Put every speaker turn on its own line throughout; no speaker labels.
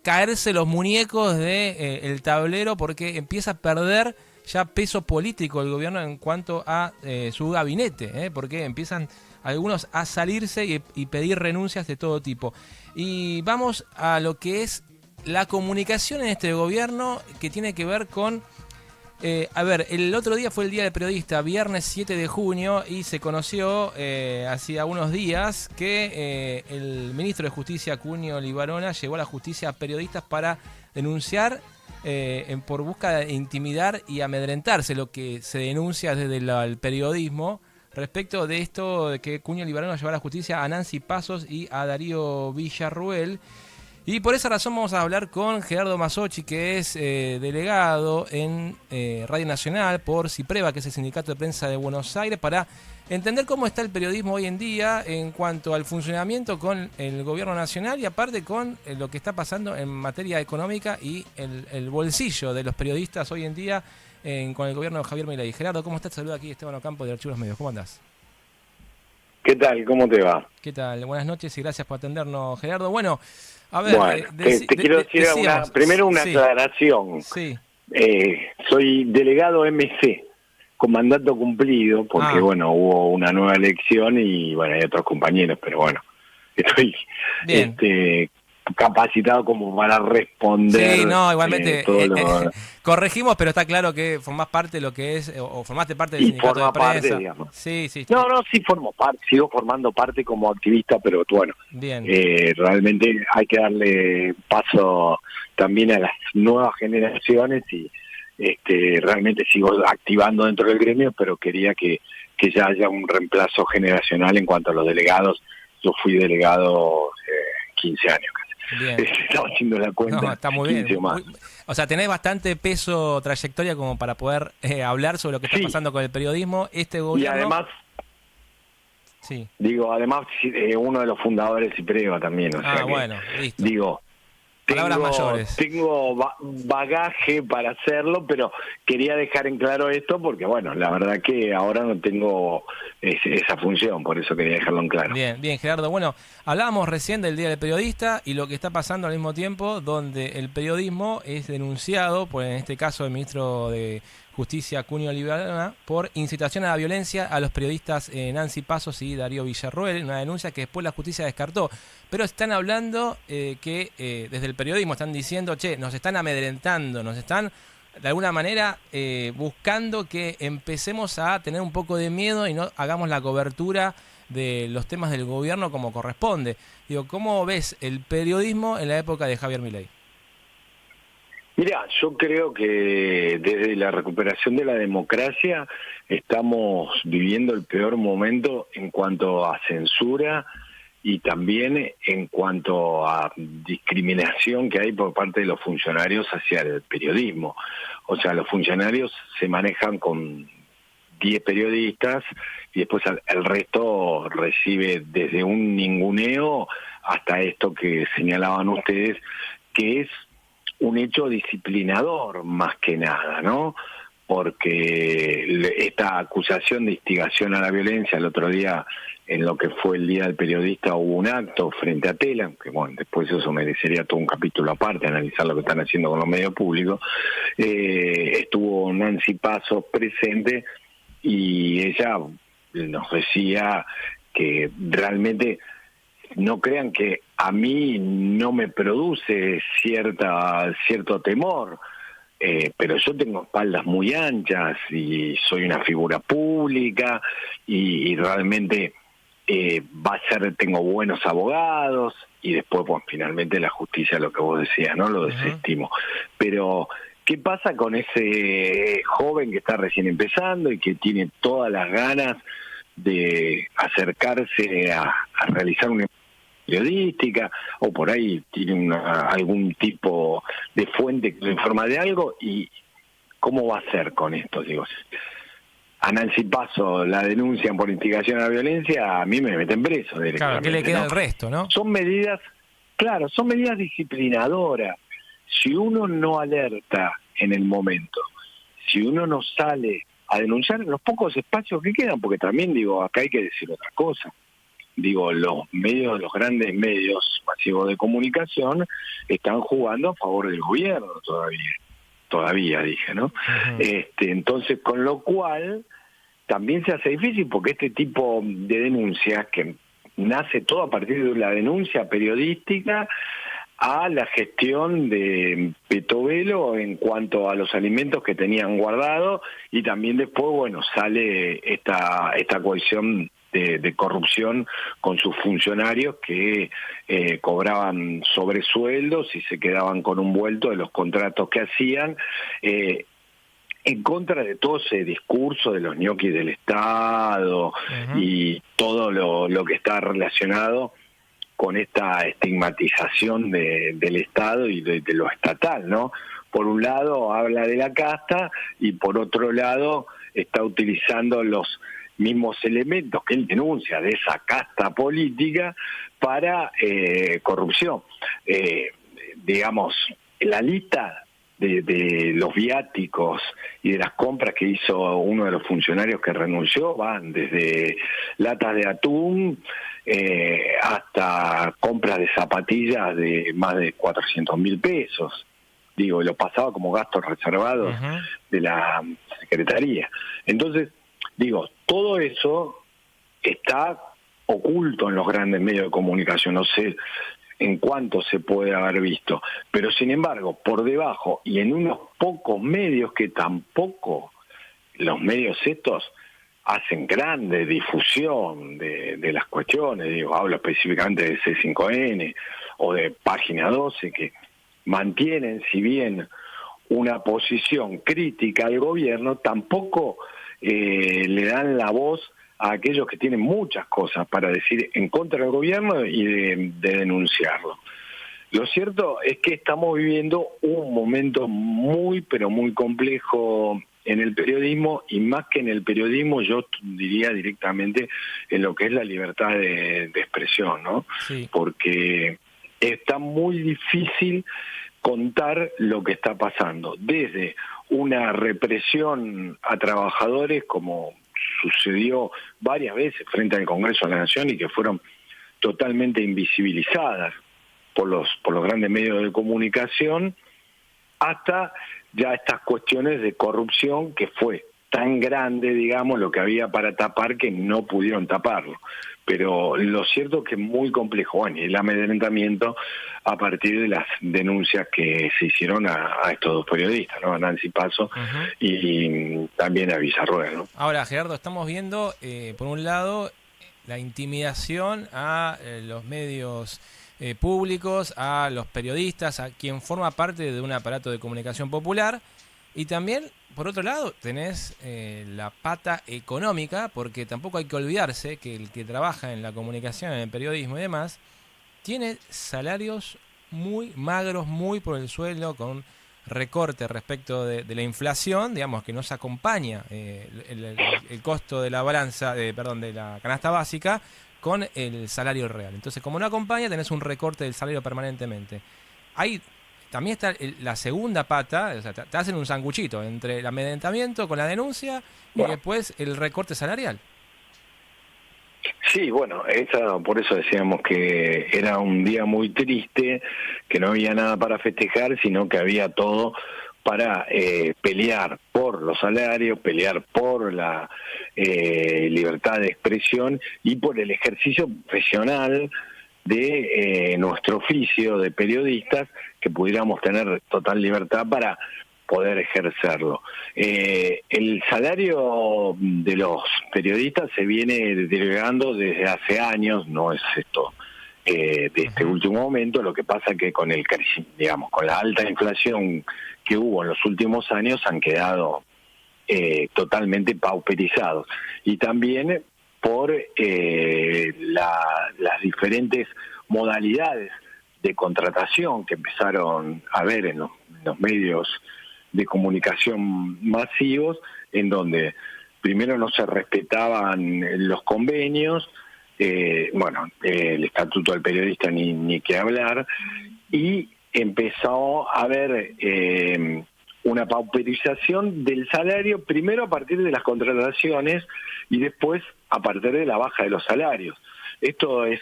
caerse los muñecos de el tablero porque empieza a perder ya peso político el gobierno en cuanto a su gabinete, porque empiezan algunos a salirse y pedir renuncias de todo tipo. Y vamos a lo que es la comunicación en este gobierno, que tiene que ver con... a ver, el otro día fue el Día del Periodista, viernes 7 de junio, y se conoció hacía unos días que el ministro de Justicia, Cunio Libarona, llevó a la justicia a periodistas para denunciar por busca de intimidar y amedrentarse, lo que se denuncia desde el periodismo respecto de esto de que Cunio Libarona llevó a la justicia a Nancy Pasos y a Darío Villarruel. Y por esa razón vamos a hablar con Gerardo Mazzocchi, que es delegado en Radio Nacional por CIPREVA, que es el Sindicato de Prensa de Buenos Aires, para entender cómo está el periodismo hoy en día en cuanto al funcionamiento con el gobierno nacional y aparte con lo que está pasando en materia económica y el bolsillo de los periodistas hoy en día con el gobierno de Javier Milei. Gerardo, ¿cómo estás? Te saluda aquí Esteban Ocampo de Archivos Medios. ¿Cómo andás?
¿Qué tal? ¿Cómo te va?
¿Qué tal? Buenas noches y gracias por atendernos, Gerardo. Bueno, a ver...
Bueno, te quiero decir primero una aclaración.
Sí.
Soy delegado MC, con mandato cumplido, porque bueno, hubo una nueva elección y bueno, hay otros compañeros, pero bueno, estoy capacitado como para responder.
Sí, no, igualmente corregimos, pero está claro que formás parte de lo que es, o formaste parte del sindicato de prensa.
Parte, digamos.
Sí.
Sí formo parte, sigo formando parte como activista, pero bueno,
bien.
Realmente hay que darle paso también a las nuevas generaciones y realmente sigo activando dentro del gremio, pero quería que ya haya un reemplazo generacional en cuanto a los delegados. Yo fui delegado 15 años casi.
Bien.
Estaba haciendo la cuenta.
No, está muy bien. O sea, tenés bastante peso, trayectoria como para poder hablar sobre lo que está pasando con el periodismo. Este gobierno...
Y además, además uno de los fundadores de CIPREVA también. O sea
bueno, listo.
Digo,
palabras mayores.
Tengo bagaje para hacerlo, pero quería dejar en claro esto porque, bueno, la verdad que ahora no tengo esa función, por eso quería dejarlo en claro.
Bien, Gerardo. Bueno, hablábamos recién del Día del Periodista y lo que está pasando al mismo tiempo, donde el periodismo es denunciado, por en este caso el ministro de Justicia, Cunio Libarona, por incitación a la violencia a los periodistas Nancy Pasos y Darío Villarruel, una denuncia que después la justicia descartó. Pero están hablando que desde el periodismo están diciendo, nos están amedrentando, nos están de alguna manera buscando que empecemos a tener un poco de miedo y no hagamos la cobertura de los temas del gobierno como corresponde. Digo, ¿cómo ves el periodismo en la época de Javier Milei?
Mira, yo creo que desde la recuperación de la democracia estamos viviendo el peor momento en cuanto a censura y también en cuanto a discriminación que hay por parte de los funcionarios hacia el periodismo. O sea, los funcionarios se manejan con 10 periodistas y después el resto recibe desde un ninguneo hasta esto que señalaban ustedes, que es un hecho disciplinador más que nada, ¿no? Porque esta acusación de instigación a la violencia, el otro día en lo que fue el Día del Periodista hubo un acto frente a Tela, que bueno, después eso merecería todo un capítulo aparte, analizar lo que están haciendo con los medios públicos. Estuvo Nancy Pasos presente y ella nos decía que realmente no crean que a mí no me produce cierto temor, pero yo tengo espaldas muy anchas y soy una figura pública y realmente tengo buenos abogados y después pues finalmente la justicia, lo que vos decías, ¿no? Lo desestimo. Pero ¿qué pasa con ese joven que está recién empezando y que tiene todas las ganas de acercarse a realizar una periodística, o por ahí tiene algún tipo de fuente que le informa de algo, y cómo va a hacer con esto? Digo, a Nancy Pasos la denuncian por instigación a la violencia, a mí me meten preso directamente.
Claro, ¿qué le queda al resto, no?
Son medidas disciplinadoras. Si uno no alerta en el momento, si uno no sale a denunciar en los pocos espacios que quedan, porque también digo, acá hay que decir otra cosa. digo, los grandes medios masivos de comunicación están jugando a favor del gobierno todavía dije, ¿no? Entonces, con lo cual también se hace difícil porque este tipo de denuncias que nace todo a partir de la denuncia periodística a la gestión de Petovelo en cuanto a los alimentos que tenían guardados, y también después, bueno, sale esta cohesión de corrupción con sus funcionarios que cobraban sobresueldos y se quedaban con un vuelto de los contratos que hacían, en contra de todo ese discurso de los ñoquis del Estado y todo lo que está relacionado con esta estigmatización del Estado y de lo estatal, ¿no? Por un lado habla de la casta y por otro lado está utilizando los mismos elementos que él denuncia de esa casta política para corrupción. Digamos, la lista de los viáticos y de las compras que hizo uno de los funcionarios que renunció van desde latas de atún hasta compras de zapatillas de más de 400.000 pesos. Digo, lo pasaba como gastos reservados de la Secretaría. Entonces, digo, todo eso está oculto en los grandes medios de comunicación. No sé en cuánto se puede haber visto, pero sin embargo, por debajo y en unos pocos medios que tampoco los medios estos hacen grande difusión de las cuestiones, digo, hablo específicamente de C5N o de Página 12, que mantienen, si bien una posición crítica al gobierno, tampoco le dan la voz a aquellos que tienen muchas cosas para decir en contra del gobierno y de denunciarlo. Lo cierto es que estamos viviendo un momento muy, pero muy complejo en el periodismo, y más que en el periodismo, yo diría directamente en lo que es la libertad de expresión, ¿no? Sí. Porque está muy difícil contar lo que está pasando, desde una represión a trabajadores como sucedió varias veces frente al Congreso de la Nación y que fueron totalmente invisibilizadas por los grandes medios de comunicación, hasta ya estas cuestiones de corrupción que fue tan grande, digamos, lo que había para tapar que no pudieron taparlo. Pero lo cierto es que es muy complejo, bueno, y el amedrentamiento a partir de las denuncias que se hicieron a estos dos periodistas, ¿no? A Nancy Paso y también a Villarroel, ¿no?
Ahora, Gerardo, estamos viendo, por un lado, la intimidación a los medios públicos, a los periodistas, a quien forma parte de un aparato de comunicación popular, y también, por otro lado, tenés la pata económica, porque tampoco hay que olvidarse que el que trabaja en la comunicación, en el periodismo y demás, tiene salarios muy magros, muy por el suelo, con recorte respecto de la inflación, digamos, que no se acompaña el costo de la balanza, de la canasta básica con el salario real. Entonces, como no acompaña, tenés un recorte del salario permanentemente. Ahí también está la segunda pata, o sea, te hacen un sanguchito entre el amedrentamiento con la denuncia y después el recorte salarial.
Sí, bueno, por eso decíamos que era un día muy triste, que no había nada para festejar, sino que había todo para pelear por los salarios, pelear por la libertad de expresión y por el ejercicio profesional de nuestro oficio de periodistas, que pudiéramos tener total libertad para poder ejercerlo. El salario de los periodistas se viene deteriorando desde hace años, no es esto de este último momento. Lo que pasa que con el crecimiento, digamos, con la alta inflación que hubo en los últimos años, han quedado totalmente pauperizados, y también por las diferentes modalidades de contratación que empezaron a ver en los medios de comunicación masivos, en donde primero no se respetaban los convenios, el estatuto del periodista ni que hablar, y empezó a haber una pauperización del salario, primero a partir de las contrataciones y después a partir de la baja de los salarios. esto es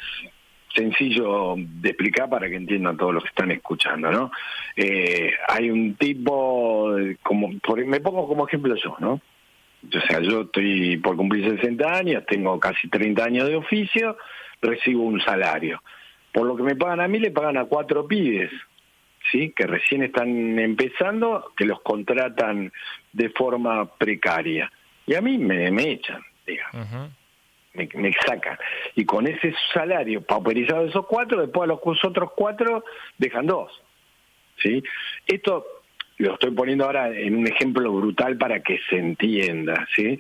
sencillo de explicar para que entiendan todos los que están escuchando, ¿no? Hay un tipo, me pongo como ejemplo yo, ¿no? O sea, yo estoy por cumplir 60 años, tengo casi 30 años de oficio, recibo un salario. Por lo que me pagan a mí, le pagan a 4 pibes, ¿sí? Que recién están empezando, que los contratan de forma precaria. Y a mí me echan, digamos.
Ujú.
Me sacan. Y con ese salario pauperizado de esos 4, después a los otros 4 dejan 2. ¿Sí? Esto lo estoy poniendo ahora en un ejemplo brutal para que se entienda, ¿sí?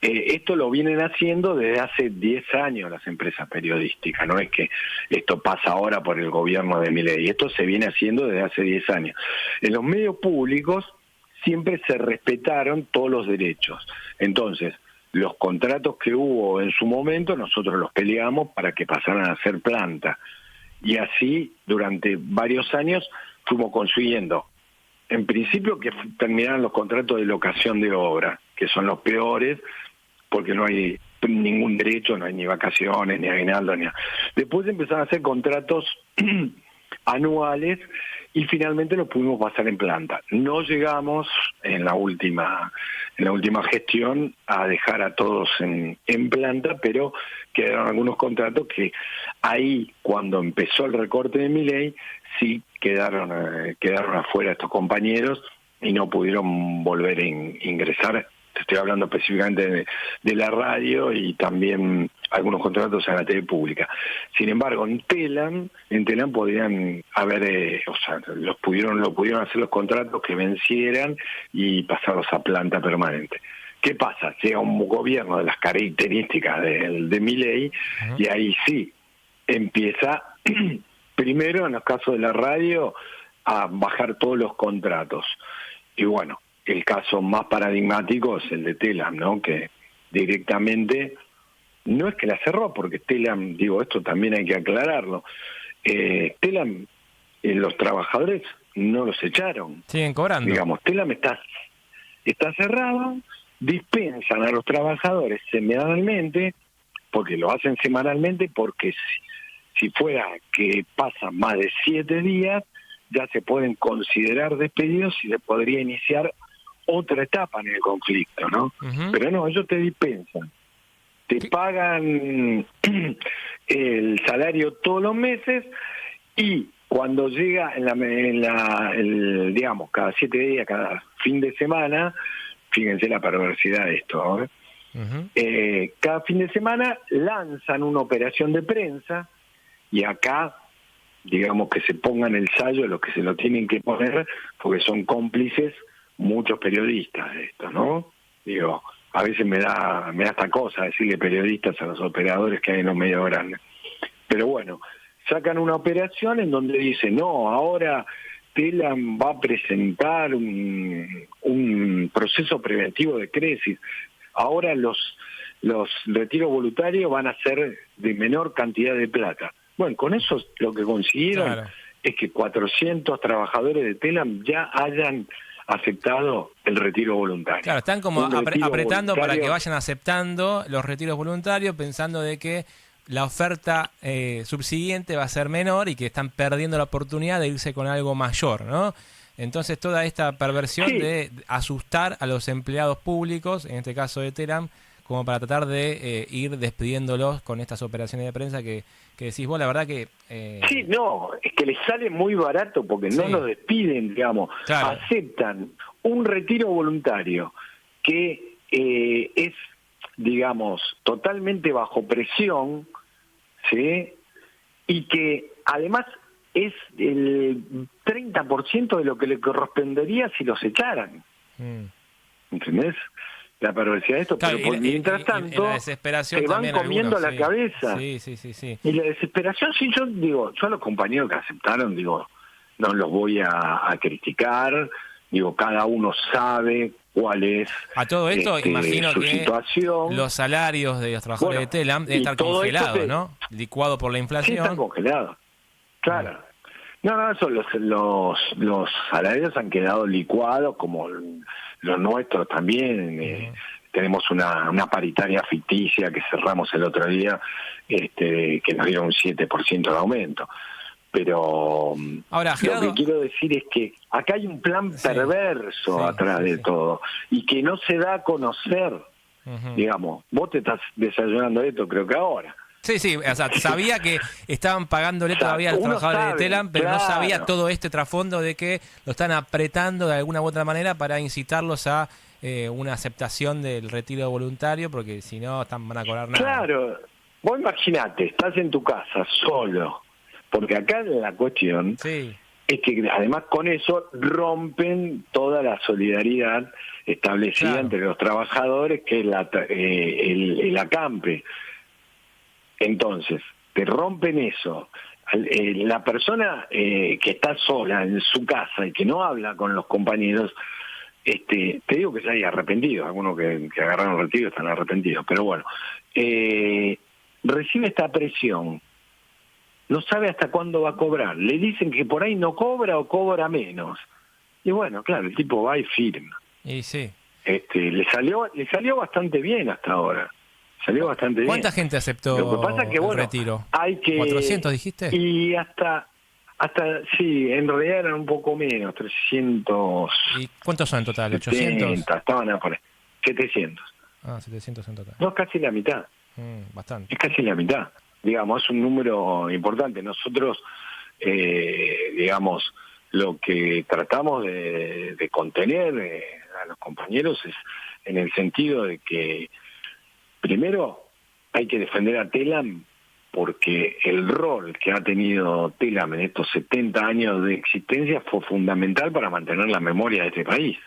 Esto lo vienen haciendo desde hace 10 años las empresas periodísticas, no es que esto pasa ahora por el gobierno de Milei, esto se viene haciendo desde hace 10 años. En los medios públicos siempre se respetaron todos los derechos. Entonces, los contratos que hubo en su momento, nosotros los peleamos para que pasaran a ser planta. Y así, durante varios años, fuimos consiguiendo, en principio, que terminaran los contratos de locación de obra, que son los peores, porque no hay ningún derecho, no hay ni vacaciones, ni aguinaldo, ni nada. Después empezaron a hacer contratos anuales y finalmente los pudimos pasar en planta. No llegamos en la última gestión a dejar a todos en planta, pero quedaron algunos contratos que ahí, cuando empezó el recorte de Milei, sí quedaron afuera estos compañeros y no pudieron volver a ingresar. Te estoy hablando específicamente de la radio y también algunos contratos en la TV pública. Sin embargo, en Telam podían haber, lo pudieron hacer los contratos que vencieran y pasarlos a planta permanente. ¿Qué pasa? Llega un gobierno de las características de Milei y ahí sí empieza, primero en los casos de la radio, a bajar todos los contratos. Y bueno, el caso más paradigmático es el de Telam, ¿no? Que directamente, no es que la cerró, porque Telam, esto también hay que aclararlo, Telam, los trabajadores no los echaron.
Siguen cobrando.
Digamos, Telam está cerrado, dispensan a los trabajadores semanalmente, porque lo hacen semanalmente, porque si fuera que pasan más de 7 días, ya se pueden considerar despedidos y se podría iniciar otra etapa en el conflicto, ¿no?
Uh-huh.
Pero no, ellos te dispensan. Te pagan el salario todos los meses y cuando llega digamos, cada 7 días, cada fin de semana, fíjense la perversidad de esto, ¿no? Uh-huh. Cada fin de semana lanzan una operación de prensa y acá, digamos que se pongan el sallo de los que se lo tienen que poner, porque son cómplices muchos periodistas de esto, ¿no? A veces me da esta cosa decirle periodistas a los operadores que hay en los medios grandes. Pero bueno, sacan una operación en donde dicen, no, ahora Telam va a presentar un proceso preventivo de crisis. Ahora los retiros voluntarios van a ser de menor cantidad de plata. Bueno, con eso lo que consiguieron es que 400 trabajadores de Telam ya hayan aceptado el retiro voluntario.
Claro, están como apretando para que vayan aceptando los retiros voluntarios, pensando de que la oferta subsiguiente va a ser menor y que están perdiendo la oportunidad de irse con algo mayor, ¿no? Entonces toda esta perversión de asustar a los empleados públicos, en este caso de Telam, como para tratar de ir despidiéndolos con estas operaciones de prensa que decís vos, la verdad que...
Sí, no, es que les sale muy barato porque no los despiden, digamos, aceptan un retiro voluntario que es, digamos, totalmente bajo presión, ¿sí? Y que además es el 30% de lo que le correspondería si los echaran. ¿Entendés? La perversidad de esto,
claro,
pero mientras tanto
la desesperación
se van comiendo
algunos,
la cabeza.
Sí.
Y la desesperación, sí, yo a los compañeros que aceptaron, no los voy a criticar, cada uno sabe cuál es
a todo esto, imagino
su
que
situación.
Los salarios de los trabajadores de Telam deben estar congelados, ¿no? Licuado por la inflación.
Sí, están congelados, claro. No, eso los salarios han quedado licuados, como los nuestros también. tenemos una paritaria ficticia que cerramos el otro día, que nos dieron un 7% de aumento. Pero
ahora, Gerardo,
lo que quiero decir es que acá hay un plan perverso atrás de todo, y que no se da a conocer. Digamos, vos te estás desayunando esto, creo que ahora.
Sí, o sea, sabía que estaban pagándole todavía a los trabajadores de Telam, pero no sabía todo este trasfondo de que lo están apretando de alguna u otra manera para incitarlos a una aceptación del retiro voluntario, porque si no van a cobrar nada.
Claro, vos imaginate, estás en tu casa solo, porque acá la cuestión es que además con eso rompen toda la solidaridad establecida entre los trabajadores, que es el acampe. Entonces, te rompen eso. La persona que está sola en su casa y que no habla con los compañeros, te digo que se hay arrepentido, algunos que agarraron retiro están arrepentidos, pero bueno, recibe esta presión, no sabe hasta cuándo va a cobrar, le dicen que por ahí no cobra o cobra menos, y bueno, claro, el tipo va y firma.
Y sí.
Le salió bastante bien hasta ahora. Salió bastante bien.
¿Cuánta gente aceptó
Lo que pasa es que,
el
bueno,
retiro?
hay que,
¿400 dijiste?
Y hasta sí, en realidad eran un poco menos, 300.
¿Y cuántos son en total? ¿800?
Estaban por 700.
Ah, 700 en total.
No, es casi la mitad.
Bastante.
Es casi la mitad. Digamos, es un número importante. Nosotros, digamos, lo que tratamos de contener a los compañeros es en el sentido de que primero hay que defender a Telam, porque el rol que ha tenido Telam en estos 70 años de existencia fue fundamental para mantener la memoria de este país.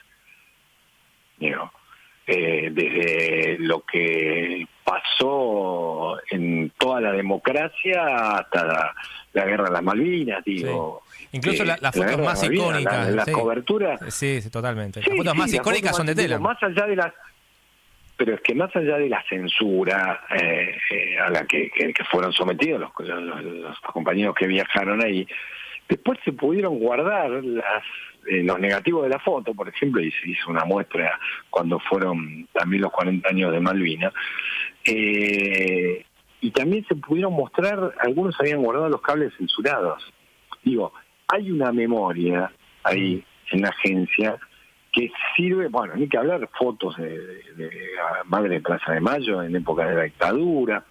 Digo, desde lo que pasó en toda la democracia hasta la guerra de las Malvinas, digo.
Sí. Incluso las fotos más icónicas.
La cobertura.
Sí, totalmente. Las fotos más icónicas son de Telam.
Más allá de las... Pero es que más allá de la censura a la que fueron sometidos los compañeros que viajaron ahí, después se pudieron guardar los negativos de la foto, por ejemplo, y se hizo una muestra cuando fueron también los 40 años de Malvinas, y también se pudieron mostrar, algunos habían guardado los cables censurados. Digo, hay una memoria ahí en la agencia que sirve, bueno, ni que hablar, fotos de Madre de Plaza de Mayo en época de la dictadura.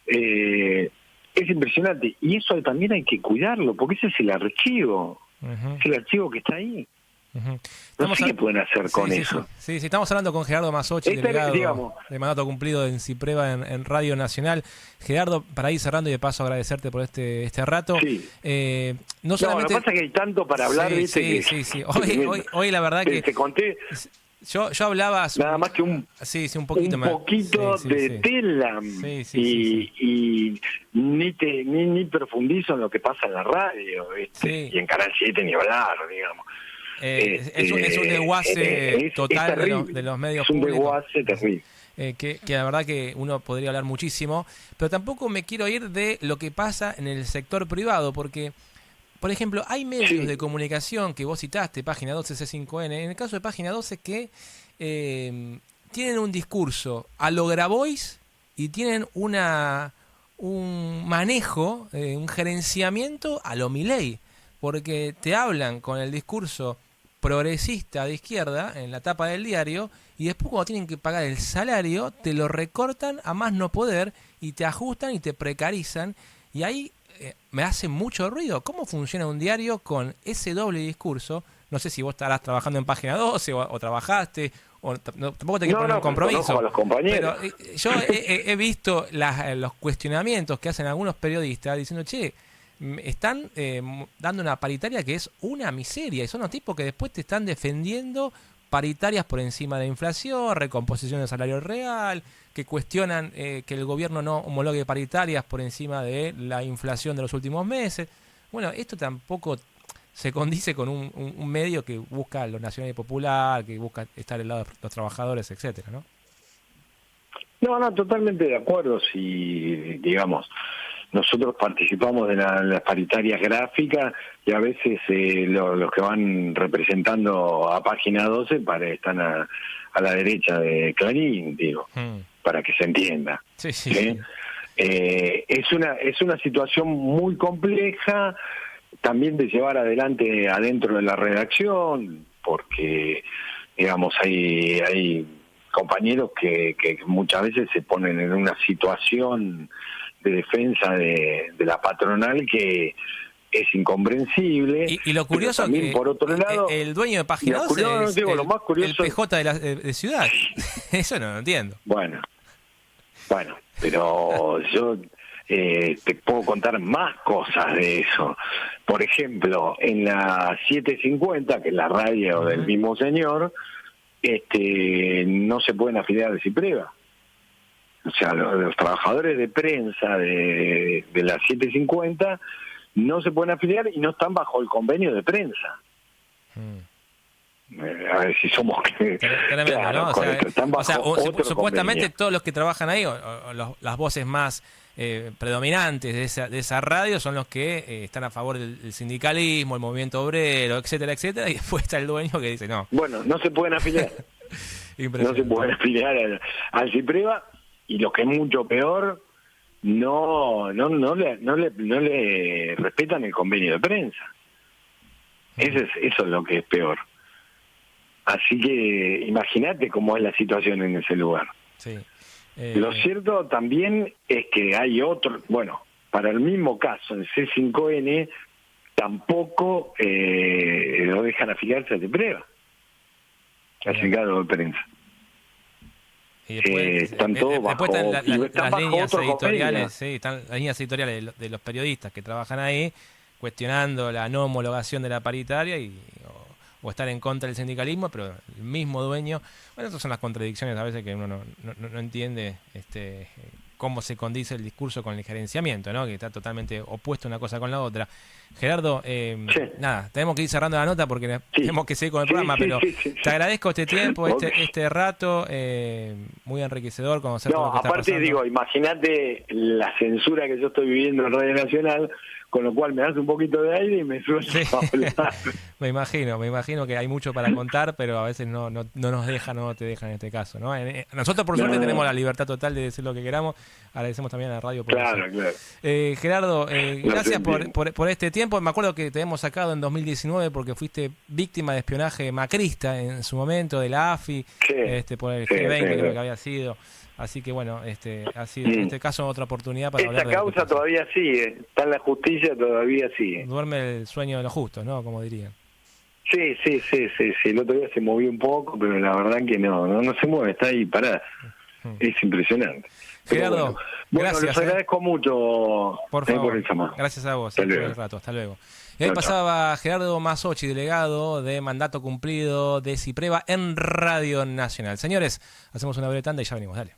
Es impresionante, y eso también hay que cuidarlo, porque ese es el archivo, es el archivo que está ahí. No sé qué pueden hacer con eso.
Sí, estamos hablando con Gerardo Masochi, delegado de mandato cumplido en CIPREVA en Radio Nacional. Gerardo, para ir cerrando y de paso agradecerte por este rato. No solamente...
lo que pasa es que hay tanto para hablar.
Sí. Hoy la verdad que...
Te conté...
Yo hablaba...
Nada más que un poquito de Telam. Y ni profundizo en lo que pasa en la radio, y en Canal 7 ni hablar, digamos.
Es un desguace total de los medios públicos.
Es un desguace terrible.
Que la verdad que uno podría hablar muchísimo, pero tampoco me quiero ir de lo que pasa en el sector privado, porque, por ejemplo, hay medios de comunicación que vos citaste, Página 12, C5N, en el caso de Página 12, que tienen un discurso a lo Grabois y tienen un manejo, un gerenciamiento a lo Milei, porque te hablan con el discurso progresista de izquierda en la tapa del diario y después cuando tienen que pagar el salario te lo recortan a más no poder y te ajustan y te precarizan, y ahí me hace mucho ruido. ¿Cómo funciona un diario con ese doble discurso? No sé si vos estarás trabajando en Página 12 o trabajaste, o tampoco te quiero poner un compromiso.
A los compañeros.
Pero yo he visto los cuestionamientos que hacen algunos periodistas diciendo, che, están dando una paritaria que es una miseria, y son los tipos que después te están defendiendo paritarias por encima de la inflación, recomposición del salario real, que cuestionan que el gobierno no homologue paritarias por encima de la inflación de los últimos meses. Bueno, esto tampoco se condice con un medio que busca lo nacional y popular, que busca estar al lado de los trabajadores, etcétera, ¿no?
No, totalmente de acuerdo. Si, digamos, nosotros participamos de las paritarias gráficas y a veces los que van representando a Página 12 están a la derecha de Clarín, digo, para que se entienda.
Sí.
Es una situación muy compleja también de llevar adelante adentro de la redacción, porque digamos hay compañeros que muchas veces se ponen en una situación de defensa de la patronal que es incomprensible.
Y lo curioso
también,
que
por otro lado,
el dueño de Página 12 es
lo más curioso,
el PJ de Ciudad. Eso no lo entiendo.
Bueno, pero yo te puedo contar más cosas de eso. Por ejemplo, en la 750, que es la radio del mismo señor, no se pueden afiliar de Cipreva. O sea, los trabajadores de prensa de la 750 no se pueden afiliar y no están bajo el convenio de prensa. A ver si somos...
Tremendo,
claro,
¿no?
correcto, están bajo otro
supuestamente
convenio.
todos los que trabajan ahí, o las voces más predominantes de esa radio son los que están a favor del sindicalismo, el movimiento obrero, etcétera, etcétera, y después está el dueño que dice no.
Bueno, no se pueden afiliar. No se pueden afiliar al Cipreva, y lo que es mucho peor, no le respetan el convenio de prensa. Eso es lo que es peor. Así que imagínate cómo es la situación en ese lugar.
Sí.
Lo cierto también es que hay otro, para el mismo caso, en C5N, tampoco lo dejan afiliarse a Cipreva, al sindicato de prensa.
Y después,
están todos
después
bajo,
están las líneas editoriales,
convenio.
están las líneas editoriales de los periodistas que trabajan ahí, cuestionando la no homologación de la paritaria o estar en contra del sindicalismo, pero el mismo dueño. Bueno, esas son las contradicciones a veces que uno no entiende cómo se condice el discurso con el gerenciamiento, ¿no? Que está totalmente opuesto una cosa con la otra. Gerardo, nada, tenemos que ir cerrando la nota porque tenemos que seguir con el programa, pero te agradezco este tiempo, este rato, muy enriquecedor conocer todo lo que está pasando.
Aparte, digo, imagínate la censura que yo estoy viviendo en Radio Nacional, con lo cual me das un poquito de aire y me suelto a hablar.
Me imagino que hay mucho para contar, pero a veces no nos deja, no te deja en este caso, ¿no? Nosotros por suerte tenemos la libertad total de decir lo que queramos. Agradecemos también a la radio por eso. Claro. Gerardo, gracias por este tiempo. Me acuerdo que te hemos sacado en 2019 porque fuiste víctima de espionaje macrista en su momento, de la AFI, por el G20 creo que había sido. Así que bueno, ha sido en este caso otra oportunidad para hablar de
esta causa todavía sigue, está en la justicia, todavía sigue.
Duerme el sueño de los justos, ¿no? Como dirían.
Sí, el otro día se movió un poco, pero la verdad que no se mueve, está ahí parada. Es impresionante.
Gerardo, gracias.
Les agradezco mucho
por favor.
Por el llamado.
Gracias a vos. Hasta luego. Y ahí pasaba Gerardo Masochi, delegado de mandato cumplido de Cipreva en Radio Nacional. Señores, hacemos una breve tanda y ya venimos, dale.